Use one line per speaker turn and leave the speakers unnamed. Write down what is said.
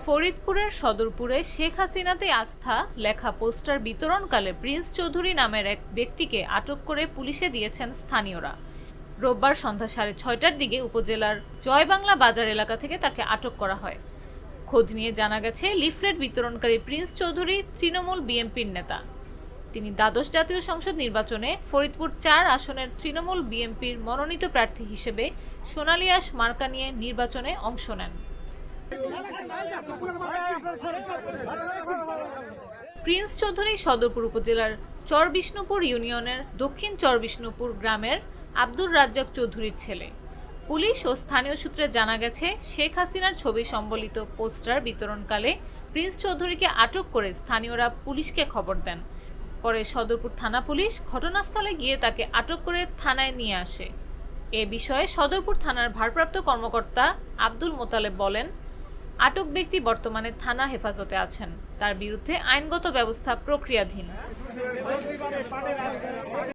ফরিদপুরের সদরপুরে শেখ হাসিনাতে আস্থা লেখা পোস্টার বিতরণকালে প্রিন্স চৌধুরী নামের এক ব্যক্তিকে আটক করে পুলিশে দিয়েছেন স্থানীয়রা। রোববার সন্ধ্যা 6:30টার দিকে উপজেলার জয়বাংলা বাজার এলাকা থেকে তাকে আটক করা হয়। খোঁজ নিয়ে জানা গেছে, লিফলেট বিতরণকারী প্রিন্স চৌধুরী তৃণমূল বিএনপির নেতা। তিনি দ্বাদশ জাতীয় সংসদ নির্বাচনে ফরিদপুর ৪ আসনের তৃণমূল বিএনপির মনোনীত প্রার্থী হিসেবে সোনালিয়াস মার্কা নিয়ে নির্বাচনে অংশ নেন। প্রিন্স চৌধুরী সদরপুর উপজেলার চরবিষ্ণুপুর ইউনিয়নের দক্ষিণ চরবিষ্ণুপুর গ্রামের আব্দুর রাজ্জাক চৌধুরীর ছেলে। পুলিশ ও স্থানীয় সূত্রে জানা গেছে, শেখ হাসিনার ছবি সম্বলিত পোস্টার বিতরণকালে প্রিন্স চৌধুরীকে আটক করে স্থানীয়রা পুলিশকে খবর দেন। পরে সদরপুর থানা পুলিশ ঘটনাস্থলে গিয়ে তাকে আটক করে থানায় নিয়ে আসে। এ বিষয়ে সদরপুর থানার ভারপ্রাপ্ত কর্মকর্তা আব্দুল মোতালেব বলেন, আটক ব্যক্তি বর্তমানে থানা হেফাজতে আছেন। তার বিরুদ্ধে আইনগত ব্যবস্থা প্রক্রিয়াধীন।